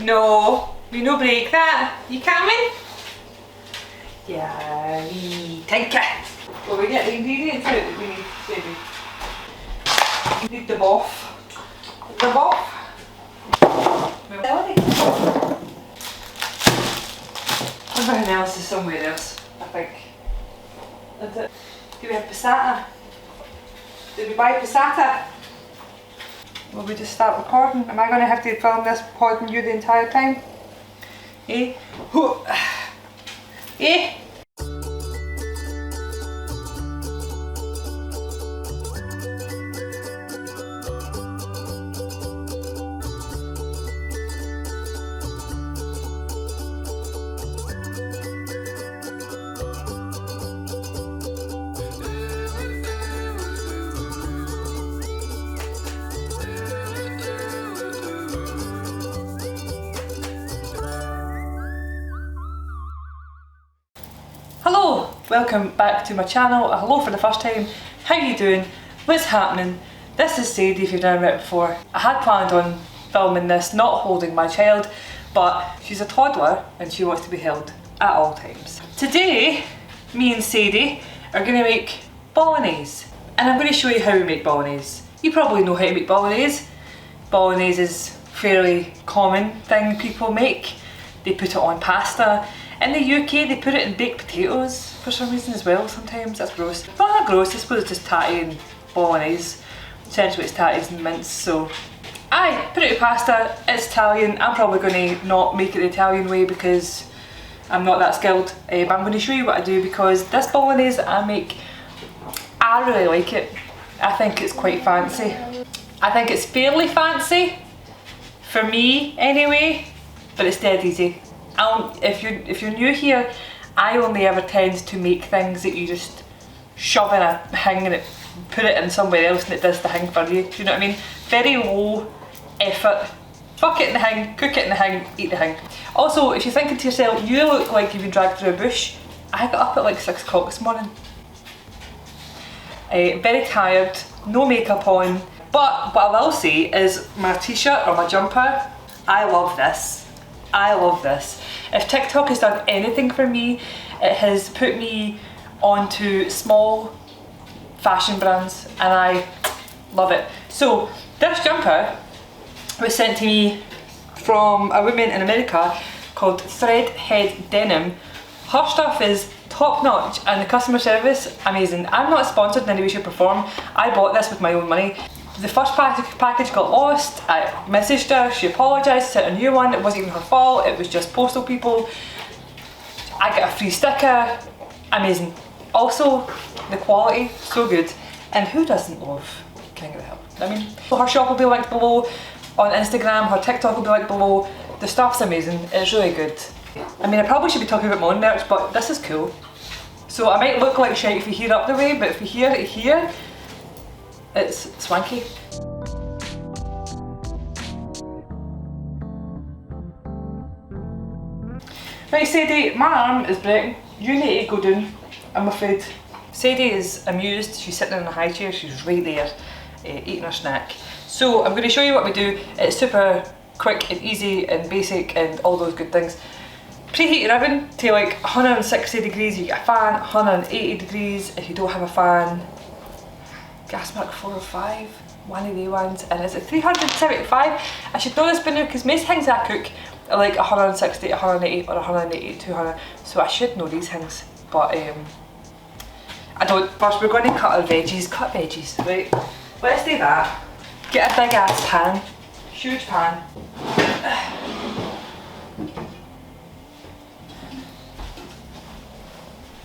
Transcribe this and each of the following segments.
No, we no break that. You coming? Yeah, we take it. Well, we get the ingredients out that we need, baby. You need the boff. The boff. Everything else is somewhere else, I think. That's it. Do we have passata? Did we buy passata? Will we just start recording? Am I going to have to film this recording you the entire time? Eh? Eh? Hello, welcome back to my channel. Hello for the first time. How you doing? What's happening? This is Sadie if you've never met before. I had planned on filming this not holding my child, but she's a toddler and she wants to be held at all times. Today, me and Sadie are going to make bolognese, and I'm going to show you how we make bolognese. You probably know how to make bolognese. Bolognese is a fairly common thing people make. They put it on pasta. In the UK they put it in baked potatoes for some reason as well sometimes. That's gross. Well, not gross, I suppose it's just tatty and bolognese. Essentially it's tatties and mince, so aye, put it in pasta. It's Italian. I'm probably going to not make it the Italian way because I'm not that skilled, but I'm going to show you what I do because this bolognese that I make, I really like it. I think it's quite fancy. I think it's fairly fancy, for me anyway, but it's dead easy. If you're new here, I only ever tend to make things that you just shove in a thing and put it in somewhere else and it does the thing for you. Do you know what I mean? Very low effort. Fuck it in the thing, cook it in the thing, eat the thing. Also, if you're thinking to yourself, you look like you've been dragged through a bush, I got up at like 6 o'clock this morning. Very tired, no makeup on, but what I will say is my t-shirt or my jumper, I love this. I love this. If TikTok has done anything for me, it has put me onto small fashion brands and I love it. So this jumper was sent to me from a woman in America called Threadhead Denim. Her stuff is top notch and the customer service amazing. I'm not sponsored in any way, shape or form. I bought this with my own money. The first package got lost. I messaged her, she apologised, sent a new one. It wasn't even her fault, it was just postal people. I got a free sticker, amazing. Also, the quality, so good. And who doesn't love King of the Hill? I mean, her shop will be linked below, on Instagram, her TikTok will be linked below. The stuff's amazing, it's really good. I mean, I probably should be talking about my own merch, but this is cool. So I might look like shite if you hear up the way, but if you hear it here, it's swanky. Right, Sadie, my arm is breaking. You need to go down, I'm afraid. Sadie is amused, she's sitting in a high chair, she's right there eating her snack. So I'm going to show you what we do. It's super quick and easy and basic and all those good things. Preheat your oven to like 160 degrees, you get a fan, 180 degrees if you don't have a fan. Gas mark 4 or 5, one of the ones, and is it 375? I should know this by now because most things I cook are like 160, 180 or 180, 200, so I should know these things, but I don't. First we're going to cut our veggies, right? Let's do that. Get a big ass pan, huge pan.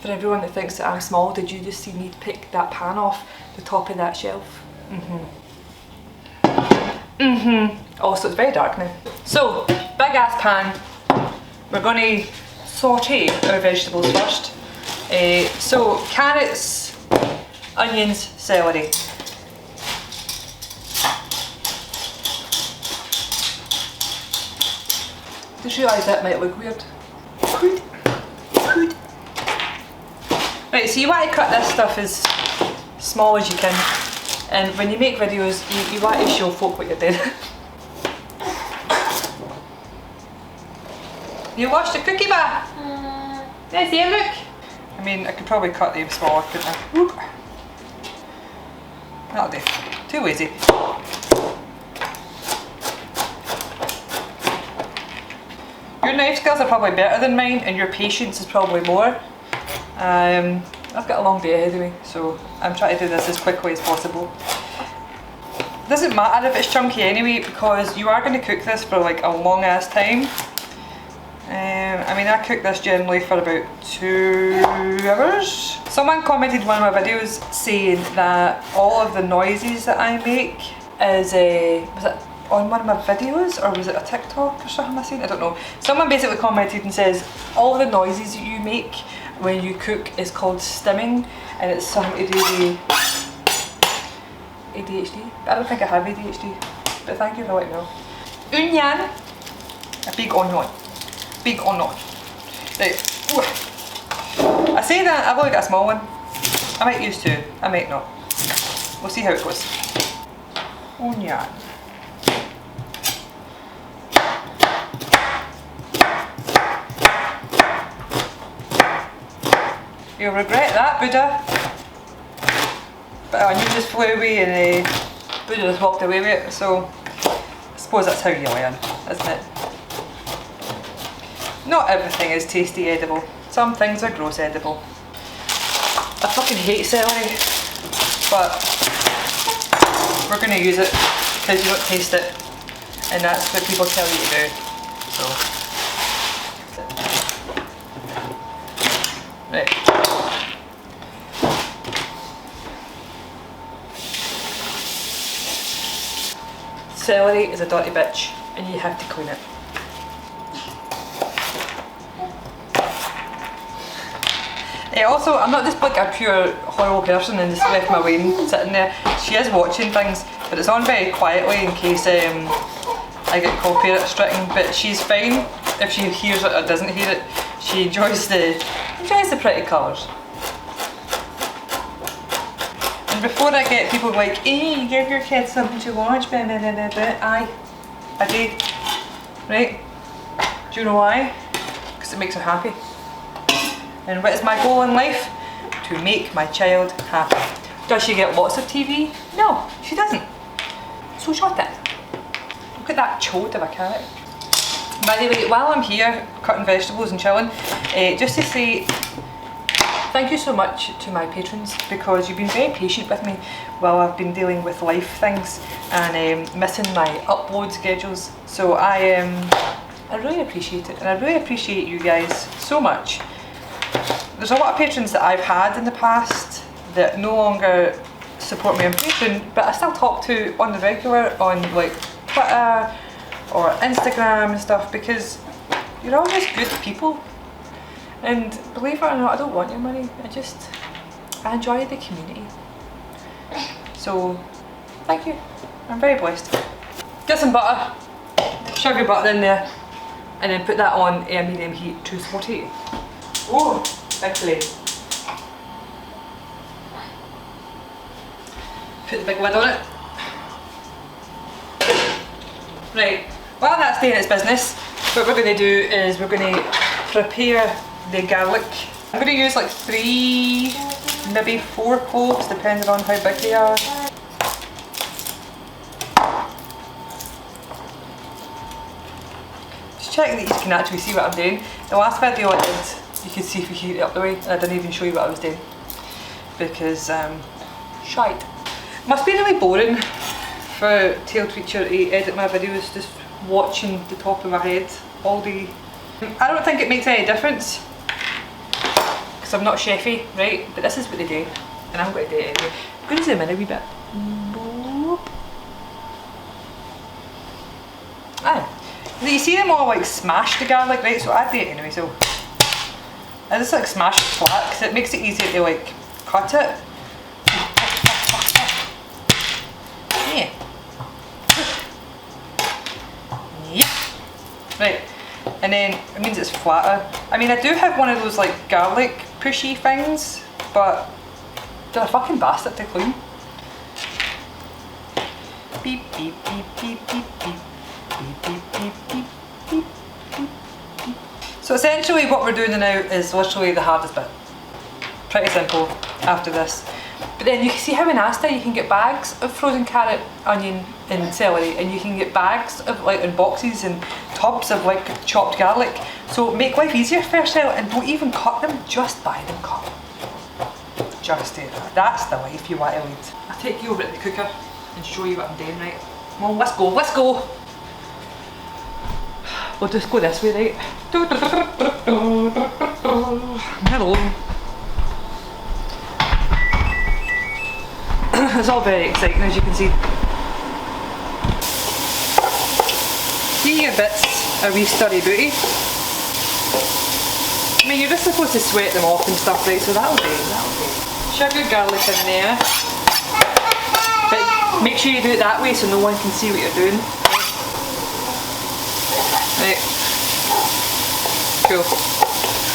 For everyone that thinks that I'm small, did you just see me pick that pan off the top of that shelf? Also, it's very dark now. So, big ass pan. We're going to saute our vegetables first. So, carrots, onions, celery. Just realised that might look weird. Right, so you want to cut this stuff as small as you can, and when you make videos you want to show folk what you're doing. You washed the cookie bath? Yes, here, look. I mean, I could probably cut them smaller, couldn't I? Whoop. That'll do. Too lazy. Your knife skills are probably better than mine, and your patience is probably more. I've got a long day ahead of me, so I'm trying to do this as quickly as possible. It doesn't matter if it's chunky anyway, because you are going to cook this for like a long ass time. I mean, I cook this generally for about 2 hours. Someone commented in one of my videos saying that all of the noises that I make is was it on one of my videos, or was it a TikTok or something I seen? I don't know. Someone basically commented and says all the noises that you make when you cook is called stimming, and it's something to do with ADHD. I don't think I have ADHD, but thank you for letting me know. Onion, a big onion. Big onion. Right. Ooh. I say that, I've only got a small one. I might use 2, I might not. We'll see how it goes. Onion. You'll regret that, Buddha. But I knew just flew away and Buddha just walked away with it, so I suppose that's how you learn, isn't it? Not everything is tasty edible. Some things are gross edible. I fucking hate celery, but we're going to use it because you don't taste it, and that's what people tell you to do. So, right. Celery is a dirty bitch, and you have to clean it. Also, I'm not just like a pure horrible person and just left my Wayne sitting there. She is watching things, but it's on very quietly in case I get copyright stricken. But she's fine if she hears it or doesn't hear it. She enjoys the pretty colours. And before I get people like, hey, you give your kids something to watch, I do. Right? Do you know why? Because it makes her happy. And what is my goal in life? To make my child happy. Does she get lots of TV? No, she doesn't. So shut it. Look at that chode of a carrot. By the way, while I'm here cutting vegetables and chilling, just to say thank you so much to my patrons, because you've been very patient with me while I've been dealing with life things and missing my upload schedules. So I really appreciate it, and I really appreciate you guys so much. There's a lot of patrons that I've had in the past that no longer support me on Patreon, but I still talk to on the regular on like Twitter or Instagram and stuff, because you're all just good people. And believe it or not, I don't want your money. I enjoy the community. So thank you. I'm very blessed. Get some butter, shove your butter in there, and then put that on medium heat to 240. Oh, quickly. Put the big lid on it. Right, while that's doing its business, what we're going to do is we're going to prepare the garlic. I'm going to use like 3, maybe 4 cloves, depending on how big they are. Just checking that you can actually see what I'm doing. The last video I did, you could see if you heat it up the way, and I didn't even show you what I was doing because shite. Must be really boring for Tail Teacher to edit my videos just watching the top of my head all day. I don't think it makes any difference because I'm not chefy, right? But this is what they do, and I'm going to do it anyway. I'm going to zoom in a wee bit. You see them all like smash the garlic, right? So I do it anyway. So I just like smash it flat because it makes it easier to like cut it. Yeah. Yeah. Right. And then it means it's flatter. I mean, I do have one of those like garlic pushy things, but they're a fucking bastard to clean. Beep beep beep beep beep beep beep beep beep beep beep beep beep. So essentially what we're doing now is literally the hardest bit. Pretty simple after this. But then you can see how in Asda you can get bags of frozen carrot, onion and celery, and you can get bags of like in boxes and tubs of like chopped garlic. So make life easier for yourself and don't even cut them, just buy them cut. Just do that. That's the life you want to lead. I'll take you over to the cooker and show you what I'm doing, right? Come on, let's go, let's go! We'll just go this way, right? Hello. It's all very exciting, as you can see. See your bits a wee sturdy booty. I mean, you're just supposed to sweat them off and stuff, right? So that'll do, that'll do. Sugar, garlic in there. But make sure you do it that way so no one can see what you're doing. Right. Cool.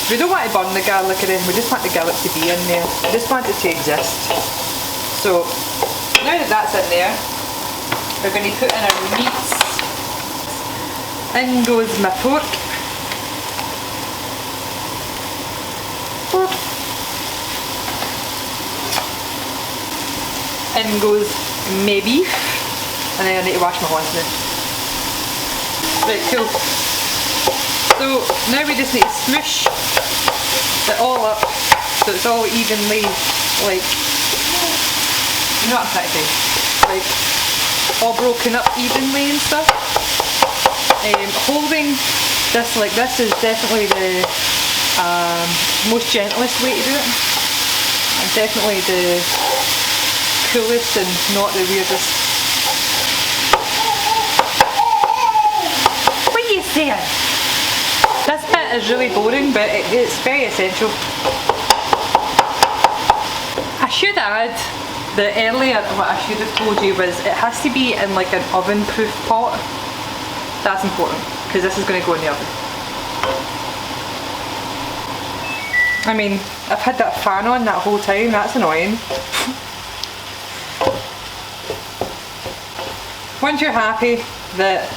We don't want to burn the garlic or anything, we just want the garlic to be in there. We just want it to exist. So, now that that's in there, we're going to put in our meats. In goes my pork. Pork. In goes my beef. And then I need to wash my hands now. Right, cool. So now we just need to smush it all up so it's all evenly, like, you know what I'm trying to say, like all broken up evenly and stuff. Holding this like this is definitely the most gentlest way to do it, and definitely the coolest and not the weirdest. There. This bit is really boring, but it's very essential. I should add that earlier what I should have told you was it has to be in like an oven proof pot. That's important because this is going to go in the oven. I mean, I've had that fan on that whole time, that's annoying. Once you're happy that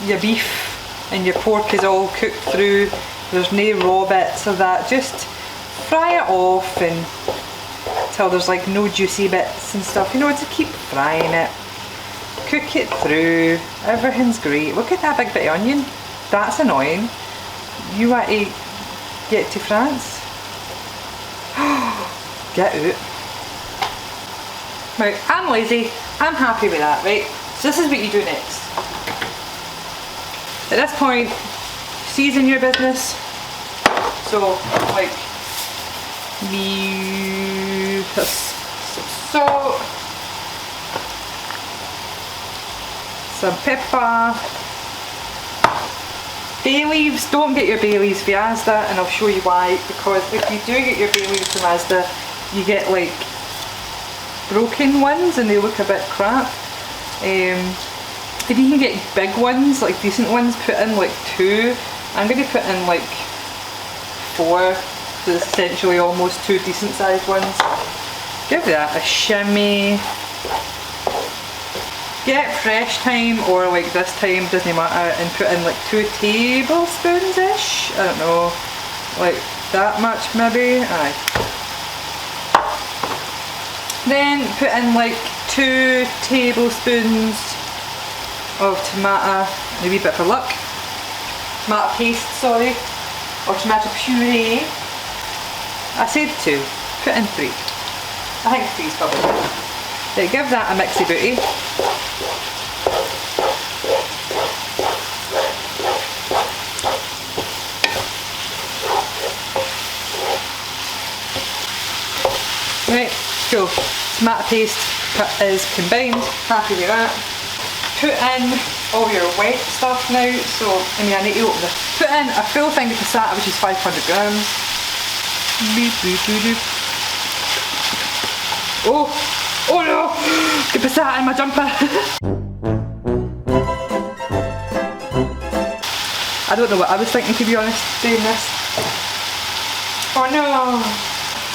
your beef and your pork is all cooked through, there's no raw bits of that, just fry it off until there's like no juicy bits and stuff, you know, to keep frying it, cook it through, everything's great. Look at that big bit of onion, that's annoying. You want to get to France? Get out. Right, I'm lazy, I'm happy with that, right? So this is what you do next. At this point, season your business. So, like, you put some salt, some pepper, bay leaves. Don't get your bay leaves from Asda, and I'll show you why. Because if you do get your bay leaves from Asda, you get like broken ones and they look a bit crap. If you can get big ones, like decent ones, put in like 2. I'm going to put in like 4, so it's essentially almost 2 decent sized ones. Give that a shimmy. Get fresh thyme or like this thyme, doesn't matter, and put in like 2 tablespoons ish. I don't know, like that much maybe. Aye. Then put in like 2 tablespoons of tomato, and a wee bit for luck. Tomato paste, sorry, or tomato puree. I said 2, put in 3. I think 3 is probably good. Right, give that a mixy booty. Right, cool. Tomato paste is combined, happy with that. Put in all your wet stuff now, so I mean I need to open this. Put in a full thing of passata, which is 500 grams. Oh no! The passata in my jumper! I don't know what I was thinking, to be honest, doing this. Oh no!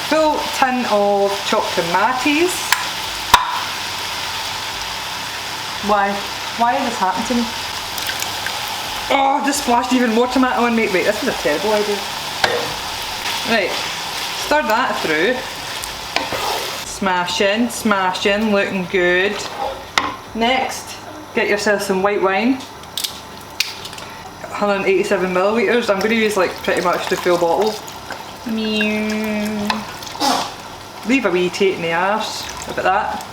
Full tin of chopped tomatoes. Why? Why has this happened to me? Oh, I've just splashed even more tomato on me. Wait, this is a terrible idea. Right, stir that through. Smashing, looking good. Next, get yourself some white wine. 187 millilitres. I'm going to use like pretty much the full bottle. Leave a wee tape in the arse. Look at that.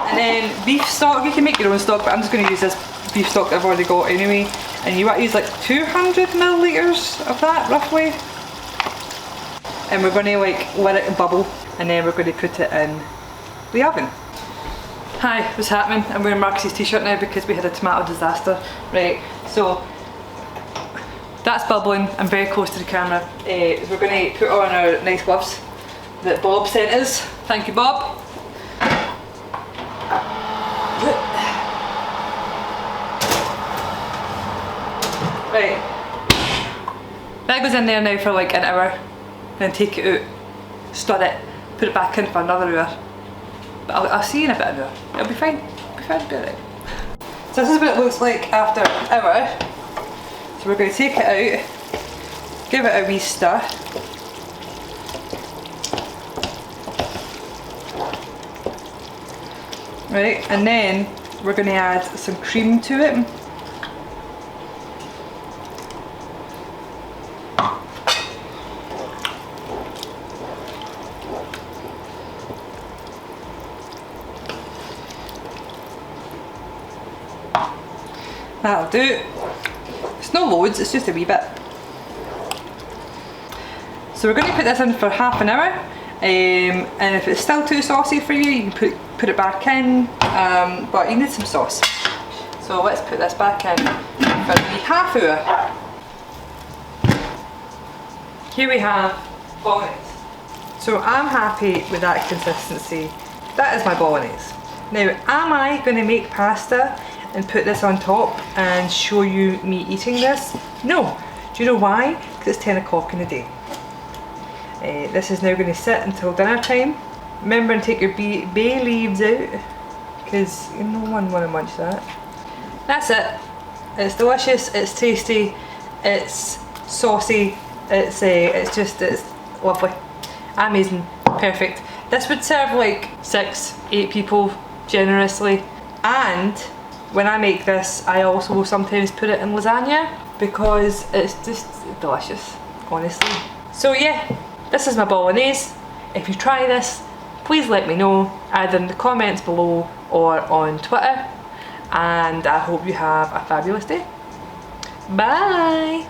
And then beef stock. You can make your own stock, but I'm just going to use this beef stock that I've already got anyway. And you want to use like 200 millilitres of that roughly. And we're going to like let it bubble, and then we're going to put it in the oven. Hi, what's happening? I'm wearing Marcus's t-shirt now because we had a tomato disaster. Right, so that's bubbling. I'm very close to the camera. We're going to put on our nice gloves that Bob sent us. Thank you, Bob. Right, that goes in there now for like an hour. Then take it out, stir it, put it back in for another hour. But I'll see you in a bit of an hour. It'll be fine. It'll be fine, it'll be alright. So this is what it looks like after an hour. So we're going to take it out, give it a wee stir. Right, and then we're going to add some cream to it. That'll do. It's no loads, it's just a wee bit. So we're going to put this in for half an hour, and if it's still too saucy for you, you can put it back in, but you need some sauce. So let's put this back in for the half hour. Here we have bolognese. So I'm happy with that consistency. That is my bolognese. Now, am I going to make pasta and put this on top and show you me eating this? No. Do you know why? Because it's 10 o'clock in the day. This is now going to sit until dinner time. Remember and take your bay leaves out, because no one want to munch that. That's it. It's delicious, it's tasty, it's saucy, it's lovely, amazing, perfect. This would serve like 6-8 people generously. And when I make this, I also will sometimes put it in lasagna because it's just delicious, honestly. So yeah, this is my bolognese. If you try this, please let me know either in the comments below or on Twitter. And I hope you have a fabulous day. Bye!